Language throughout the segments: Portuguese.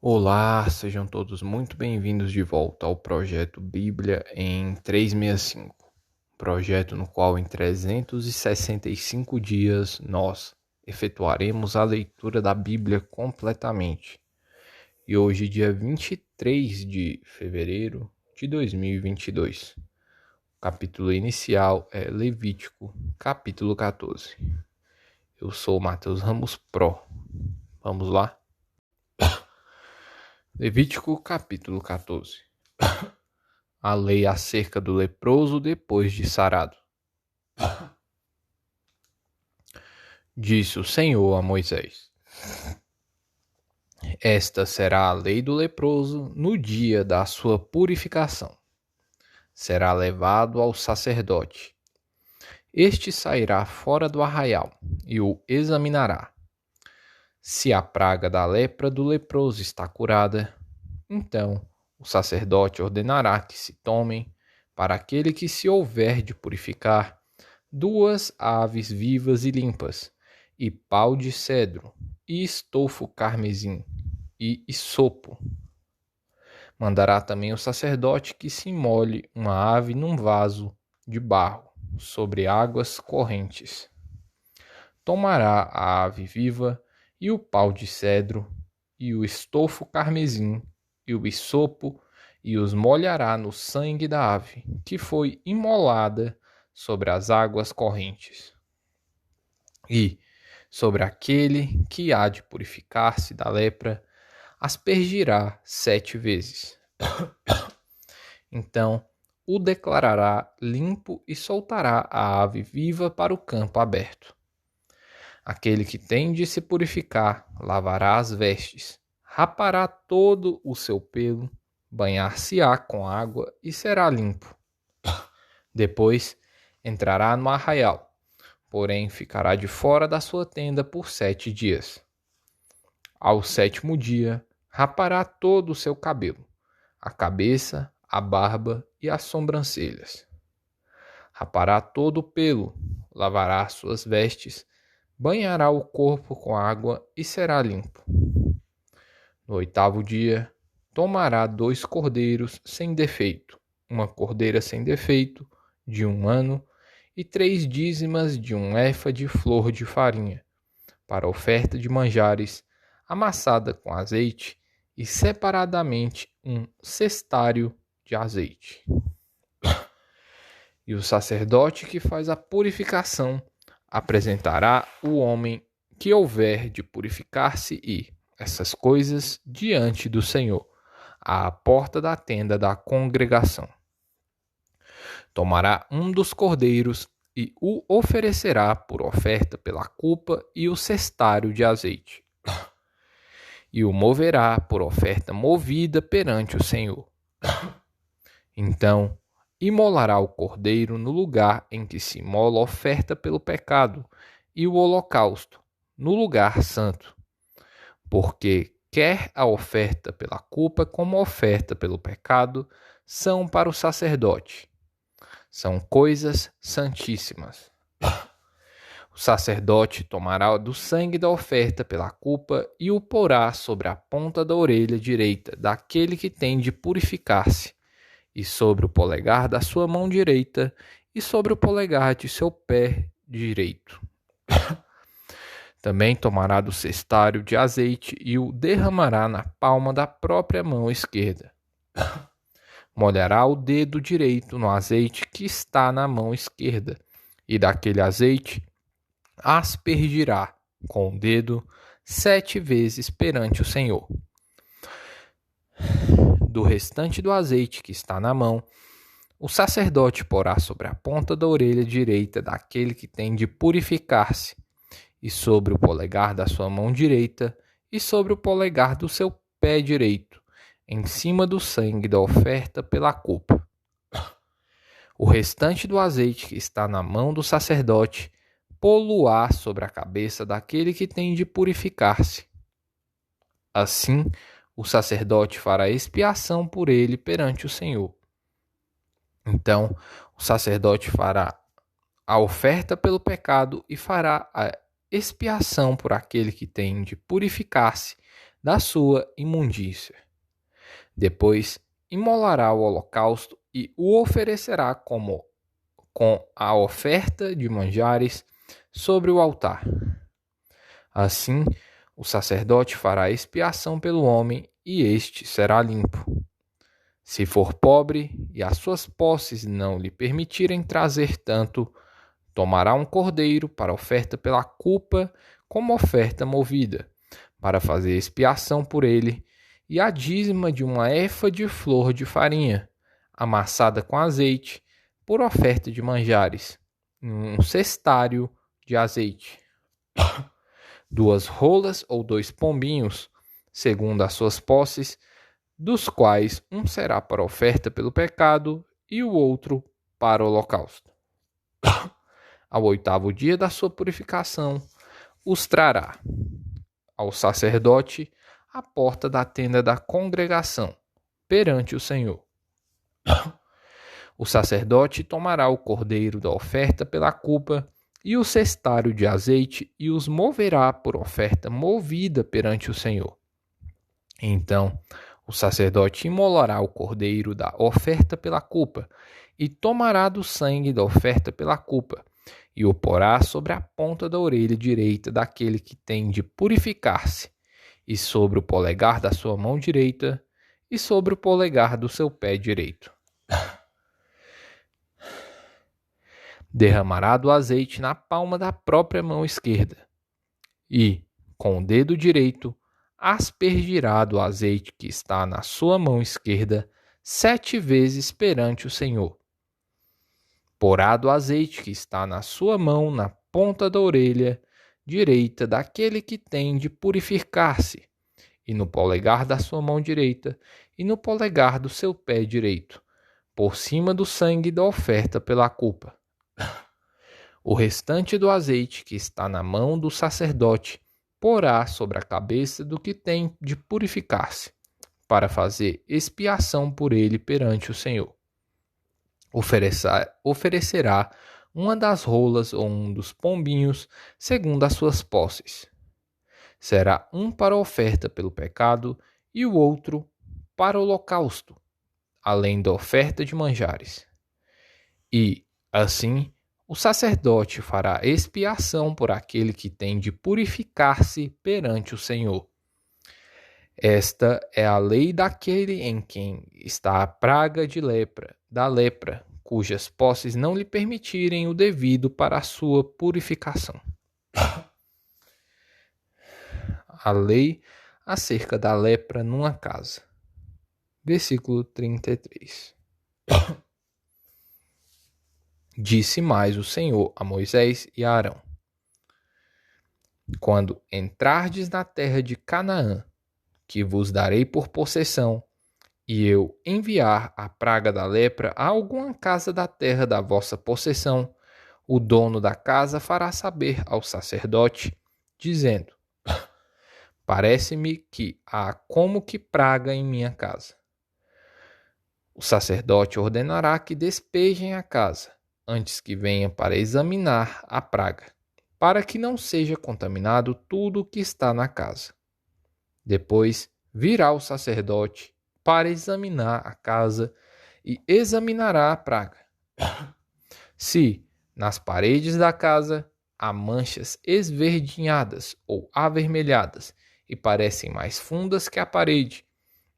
Olá, sejam todos muito bem-vindos de volta ao projeto Bíblia em 365, projeto no qual em 365 dias nós efetuaremos a leitura da Bíblia completamente. E hoje, dia 23 de fevereiro de 2022, o capítulo inicial é Levítico, capítulo 14. Eu sou Matheus Ramos Pro. Vamos lá? Levítico capítulo 14. A lei acerca do leproso depois de sarado. Disse o Senhor a Moisés: Esta será a lei do leproso no dia da sua purificação. Será levado ao sacerdote. Este sairá fora do arraial e o examinará. Se a praga da lepra do leproso está curada, então o sacerdote ordenará que se tomem, para aquele que se houver de purificar, 2 aves vivas e limpas, e pau de cedro, e estofo carmesim, e isopo. Mandará também o sacerdote que se molhe uma ave num vaso de barro, sobre águas correntes. Tomará a ave viva, e o pau de cedro, e o estofo carmesim, e o isopo, e os molhará no sangue da ave, que foi imolada sobre as águas correntes. E, sobre aquele que há de purificar-se da lepra, aspergirá 7 vezes. Então o declarará limpo e soltará a ave viva para o campo aberto. Aquele que tem de se purificar lavará as vestes, rapará todo o seu pelo, banhar-se-á com água e será limpo. Depois entrará no arraial, porém ficará de fora da sua tenda por 7 dias. Ao 7º dia, rapará todo o seu cabelo, a cabeça, a barba e as sobrancelhas. Rapará todo o pelo, lavará suas vestes, banhará o corpo com água e será limpo. No 8º dia, tomará 2 cordeiros sem defeito, uma cordeira sem defeito, de 1 ano, e 3 dízimas de 1 efa de flor de farinha, para oferta de manjares, amassada com azeite, e separadamente 1 cestário de azeite. E o sacerdote que faz a purificação apresentará o homem que houver de purificar-se e essas coisas diante do Senhor, à porta da tenda da congregação. Tomará um dos cordeiros e o oferecerá por oferta pela culpa e o cestário de azeite. E o moverá por oferta movida perante o Senhor. Então imolará o cordeiro no lugar em que se imola a oferta pelo pecado, e o holocausto, no lugar santo. Porque quer a oferta pela culpa como a oferta pelo pecado são para o sacerdote. São coisas santíssimas. O sacerdote tomará do sangue da oferta pela culpa e o porá sobre a ponta da orelha direita daquele que tem de purificar-se, e sobre o polegar da sua mão direita, e sobre o polegar de seu pé direito. Também tomará do cestário de azeite e o derramará na palma da própria mão esquerda. Molhará o dedo direito no azeite que está na mão esquerda, e daquele azeite aspergirá com o dedo 7 vezes perante o Senhor. Do restante do azeite que está na mão, o sacerdote porá sobre a ponta da orelha direita daquele que tem de purificar-se, e sobre o polegar da sua mão direita, e sobre o polegar do seu pé direito, em cima do sangue da oferta pela culpa. O restante do azeite que está na mão do sacerdote, pô-lo-á sobre a cabeça daquele que tem de purificar-se. Assim, o sacerdote fará expiação por ele perante o Senhor. Então, o sacerdote fará a oferta pelo pecado e fará a expiação por aquele que tem de purificar-se da sua imundícia. Depois imolará o holocausto e o oferecerá com a oferta de manjares sobre o altar. Assim, o sacerdote fará expiação pelo homem e este será limpo. Se for pobre e as suas posses não lhe permitirem trazer tanto, tomará um cordeiro para oferta pela culpa como oferta movida, para fazer expiação por ele, e a dízima de uma efa de flor de farinha, amassada com azeite, por oferta de manjares, um cestário de azeite. 2 rolas ou 2 pombinhos, segundo as suas posses, dos quais um será para oferta pelo pecado e o outro para o holocausto. Ao 8º dia da sua purificação, os trará ao sacerdote à porta da tenda da congregação, perante o Senhor. O sacerdote tomará o cordeiro da oferta pela culpa e o cestário de azeite e os moverá por oferta movida perante o Senhor. Então, o sacerdote imolará o cordeiro da oferta pela culpa e tomará do sangue da oferta pela culpa e o porá sobre a ponta da orelha direita daquele que tem de purificar-se, e sobre o polegar da sua mão direita, e sobre o polegar do seu pé direito. Derramará do azeite na palma da própria mão esquerda, e, com o dedo direito, aspergirá do azeite que está na sua mão esquerda 7 vezes perante o Senhor. Porá do azeite que está na sua mão na ponta da orelha direita daquele que tem de purificar-se, e no polegar da sua mão direita, e no polegar do seu pé direito, por cima do sangue da oferta pela culpa. O restante do azeite que está na mão do sacerdote porá sobre a cabeça do que tem de purificar-se, para fazer expiação por ele perante o Senhor. Oferecerá uma das rolas ou um dos pombinhos, segundo as suas posses. Será um para a oferta pelo pecado e o outro para o holocausto, além da oferta de manjares. E, assim, o sacerdote fará expiação por aquele que tem de purificar-se perante o Senhor. Esta é a lei daquele em quem está a praga da lepra, cujas posses não lhe permitirem o devido para a sua purificação. A lei acerca da lepra numa casa. Versículo 33. Disse mais o Senhor a Moisés e a Arão: Quando entrardes na terra de Canaã, que vos darei por possessão, e eu enviar a praga da lepra a alguma casa da terra da vossa possessão, o dono da casa fará saber ao sacerdote, dizendo: Parece-me que há como que praga em minha casa. O sacerdote ordenará que despejem a casa, antes que venha para examinar a praga, para que não seja contaminado tudo o que está na casa. Depois virá o sacerdote para examinar a casa e examinará a praga. Se, nas paredes da casa, há manchas esverdinhadas ou avermelhadas e parecem mais fundas que a parede,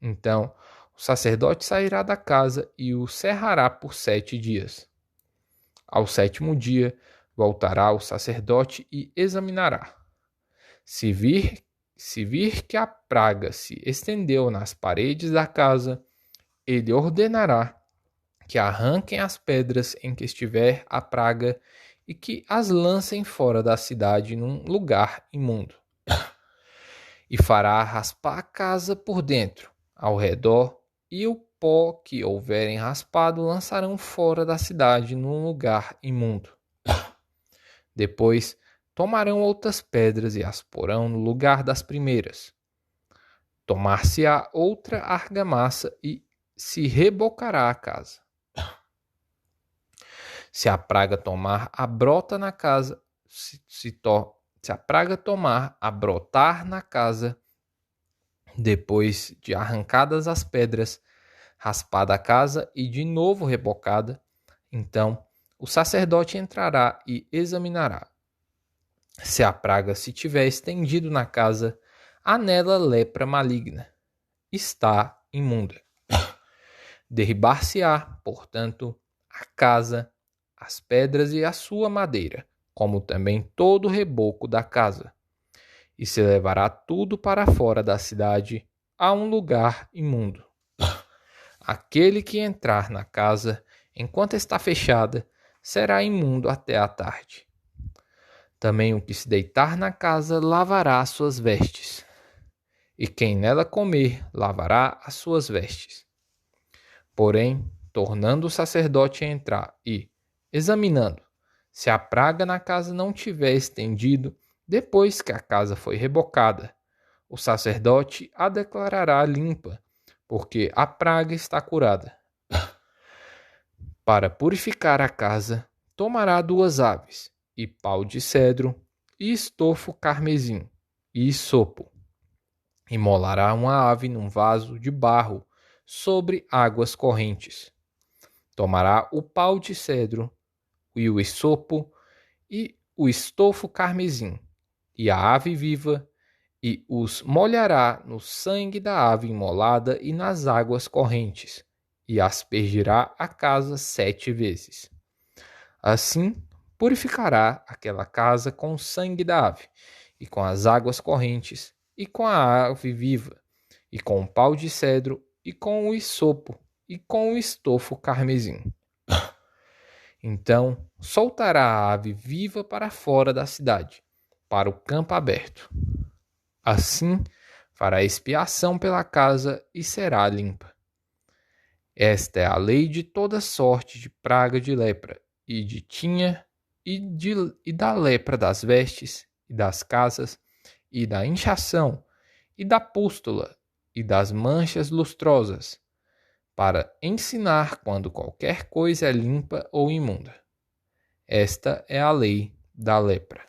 então o sacerdote sairá da casa e o cerrará por 7 dias. Ao 7º dia, voltará o sacerdote e examinará. Se vir que a praga se estendeu nas paredes da casa, ele ordenará que arranquem as pedras em que estiver a praga e que as lancem fora da cidade num lugar imundo. E fará raspar a casa por dentro, ao redor, e o pó que houverem raspado lançarão fora da cidade num lugar imundo. Depois tomarão outras pedras e as porão no lugar das primeiras. Tomar-se-á outra argamassa e se rebocará a casa. Se a praga tomar a brota na casa, se a praga tomar a brotar na casa, Depois de arrancadas as pedras, raspada a casa e de novo rebocada, então o sacerdote entrará e examinará. Se a praga se tiver estendido na casa, há nela lepra maligna. Está imunda. Derribar-se-á, portanto, a casa, as pedras e a sua madeira, como também todo o reboco da casa. E se levará tudo para fora da cidade, a um lugar imundo. Aquele que entrar na casa, enquanto está fechada, será imundo até a tarde. Também o que se deitar na casa lavará as suas vestes, e quem nela comer lavará as suas vestes. Porém, tornando o sacerdote a entrar e, examinando, se a praga na casa não tiver estendido, depois que a casa foi rebocada, o sacerdote a declarará limpa, porque a praga está curada. Para purificar a casa, tomará 2 aves, e pau de cedro, e estofo carmesim, e isopo. Imolará uma ave num vaso de barro, sobre águas correntes. Tomará o pau de cedro, e o isopo, e o estofo carmesim, e a ave viva, e os molhará no sangue da ave imolada e nas águas correntes, e aspergirá a casa 7 vezes. Assim, purificará aquela casa com o sangue da ave, e com as águas correntes, e com a ave viva, e com o pau de cedro, e com o isopo, e com o estofo carmesim. Então soltará a ave viva para fora da cidade, para o campo aberto. Assim fará expiação pela casa e será limpa. Esta é a lei de toda sorte de praga de lepra, e de tinha, e da lepra das vestes, e das casas, e da inchação, e da pústula, e das manchas lustrosas, para ensinar quando qualquer coisa é limpa ou imunda. Esta é a lei da lepra.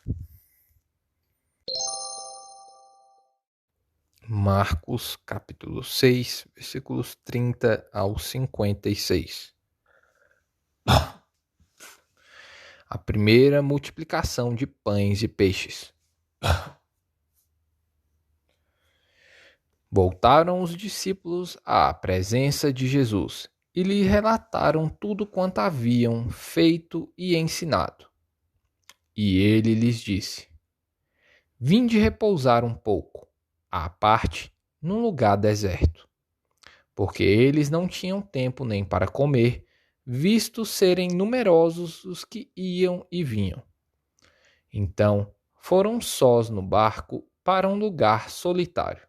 Marcos, capítulo 6, versículos 30 ao 56. A primeira multiplicação de pães e peixes. Voltaram os discípulos à presença de Jesus e lhe relataram tudo quanto haviam feito e ensinado. E ele lhes disse: Vinde repousar um pouco, à parte, num lugar deserto. Porque eles não tinham tempo nem para comer, visto serem numerosos os que iam e vinham. Então foram sós no barco para um lugar solitário.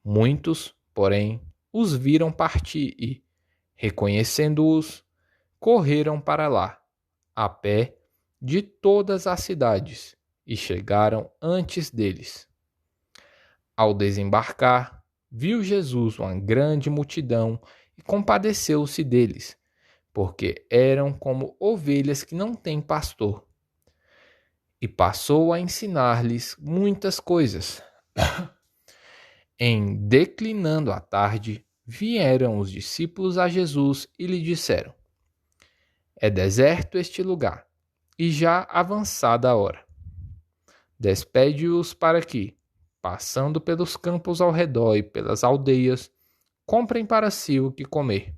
Muitos, porém, os viram partir e, reconhecendo-os, correram para lá, a pé, de todas as cidades, e chegaram antes deles. Ao desembarcar, viu Jesus uma grande multidão e compadeceu-se deles, porque eram como ovelhas que não têm pastor. E passou a ensinar-lhes muitas coisas. Em declinando a tarde, vieram os discípulos a Jesus e lhe disseram: É deserto este lugar, e já avançada a hora. Despede-os para que, passando pelos campos ao redor e pelas aldeias, comprem para si o que comer.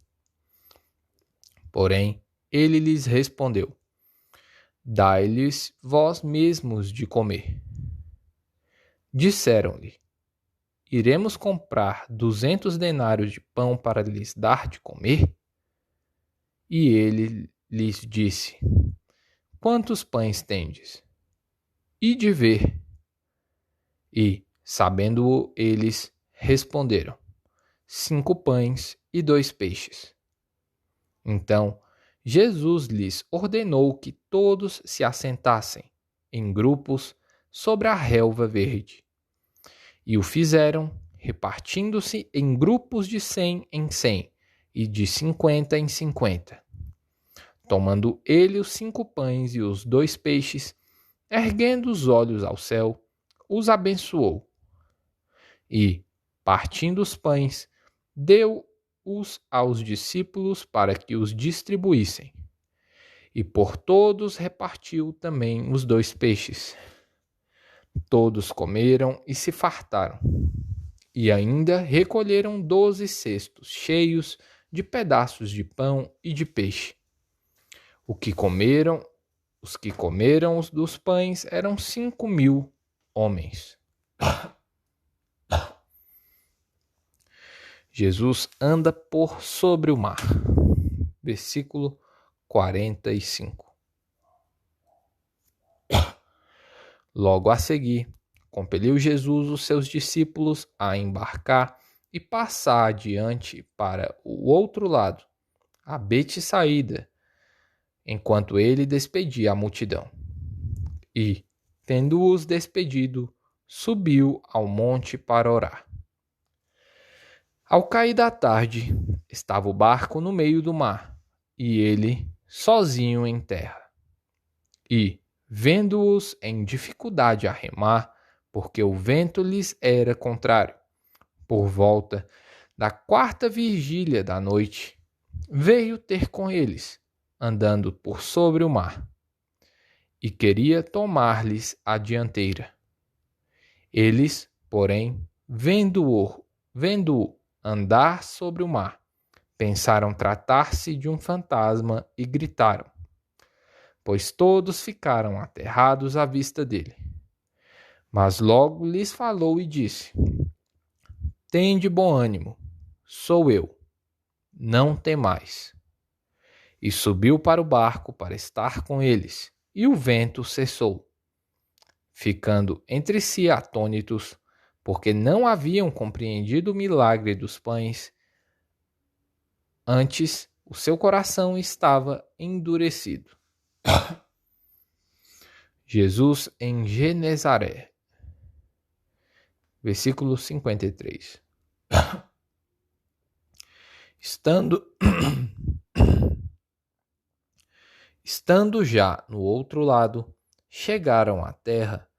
Porém, ele lhes respondeu: Dai-lhes vós mesmos de comer. Disseram-lhe: Iremos comprar 200 denários de pão para lhes dar de comer? E ele lhes disse: Quantos pães tendes? Ide ver. E, sabendo-o, eles responderam: 5 pães e 2 peixes. Então, Jesus lhes ordenou que todos se assentassem, em grupos, sobre a relva verde. E o fizeram, repartindo-se em grupos de 100 em 100 e de 50 em 50. Tomando ele os 5 pães e os 2 peixes, erguendo os olhos ao céu, os abençoou. E, partindo os pães, deu-os aos discípulos para que os distribuíssem. E por todos repartiu também os 2 peixes. Todos comeram e se fartaram. E ainda recolheram 12 cestos cheios de pedaços de pão e de peixe. Os que comeram os dos pães eram 5.000 homens. Jesus anda por sobre o mar. Versículo 45. Logo a seguir, compeliu Jesus os seus discípulos a embarcar e passar adiante para o outro lado, a Betsaída, enquanto ele despedia a multidão. E, tendo-os despedido, subiu ao monte para orar. Ao cair da tarde, estava o barco no meio do mar, e ele sozinho em terra. E, vendo-os em dificuldade a remar, porque o vento lhes era contrário, por volta da 4ª vigília da noite, veio ter com eles, andando por sobre o mar, e queria tomar-lhes a dianteira. Eles, porém, vendo-o andar sobre o mar, pensaram tratar-se de um fantasma e gritaram, pois todos ficaram aterrados à vista dele. Mas logo lhes falou e disse: Tende bom ânimo, sou eu, não temais. E subiu para o barco para estar com eles, e o vento cessou. Ficando entre si atônitos, porque não haviam compreendido o milagre dos pães, antes o seu coração estava endurecido. Jesus em Genezaré. Versículo 53. Estando já no outro lado, chegaram à terra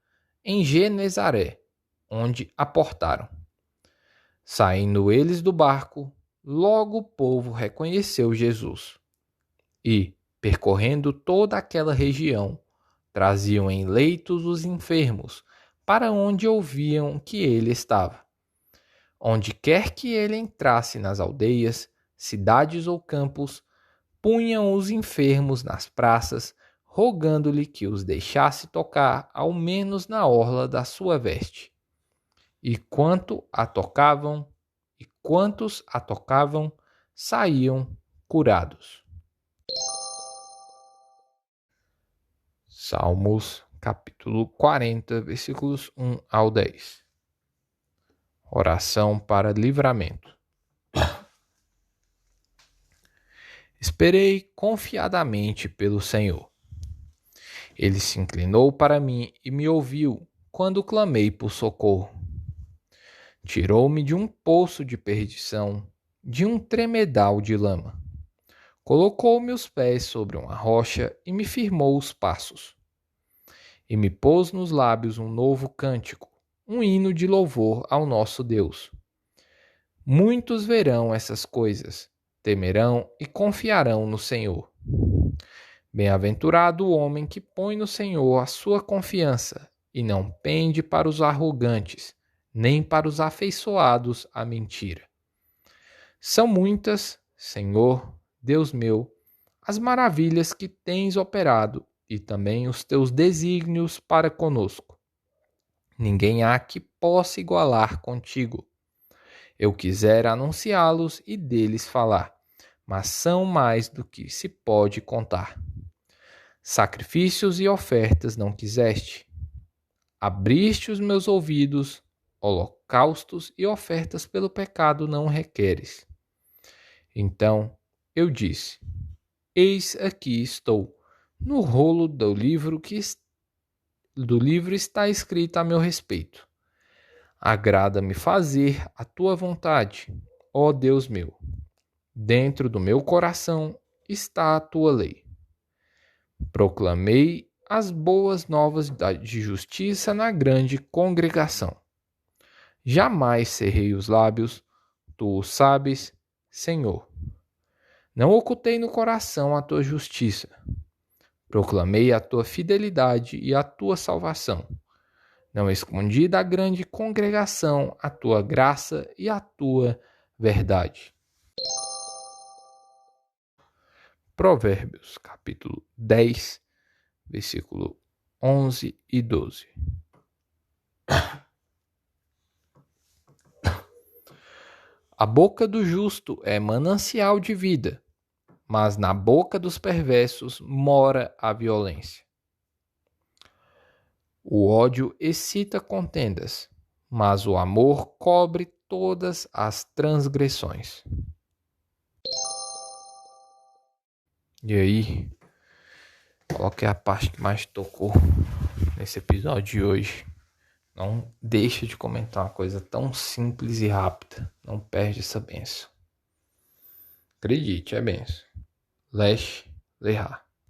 em Genezaré, onde aportaram. Saindo eles do barco, logo o povo reconheceu Jesus. E, percorrendo toda aquela região, traziam em leitos os enfermos, para onde ouviam que ele estava. Onde quer que ele entrasse nas aldeias, cidades ou campos, punham os enfermos nas praças, rogando-lhe que os deixasse tocar ao menos na orla da sua veste. E quantos a tocavam, saíam curados. Salmos, capítulo 40, versículos 1 ao 10. Oração para livramento. Esperei confiadamente pelo Senhor. Ele se inclinou para mim e me ouviu quando clamei por socorro. Tirou-me de um poço de perdição, de um tremedal de lama. Colocou meus pés sobre uma rocha e me firmou os passos. E me pôs nos lábios um novo cântico, um hino de louvor ao nosso Deus. Muitos verão essas coisas, temerão e confiarão no Senhor. Bem-aventurado o homem que põe no Senhor a sua confiança e não pende para os arrogantes, nem para os afeiçoados à mentira. São muitas, Senhor, Deus meu, as maravilhas que tens operado e também os teus desígnios para conosco. Ninguém há que possa igualar contigo. Eu quisera anunciá-los e deles falar, mas são mais do que se pode contar. Sacrifícios e ofertas não quiseste. Abriste os meus ouvidos, holocaustos e ofertas pelo pecado não requeres. Então eu disse: Eis aqui estou. No rolo do livro está escrito a meu respeito. Agrada-me fazer a tua vontade, ó Deus meu. Dentro do meu coração está a tua lei. Proclamei as boas novas de justiça na grande congregação. Jamais cerrei os lábios, tu o sabes, Senhor. Não ocultei no coração a tua justiça. Proclamei a tua fidelidade e a tua salvação. Não escondi da grande congregação a tua graça e a tua verdade. Provérbios, capítulo 10, versículo 11 e 12. A boca do justo é manancial de vida, mas na boca dos perversos mora a violência. O ódio excita contendas, mas o amor cobre todas as transgressões. E aí, qual que é a parte que mais tocou nesse episódio de hoje? Não deixa de comentar uma coisa tão simples e rápida. Não perde essa benção. Acredite, é benção. Lesh Lehar.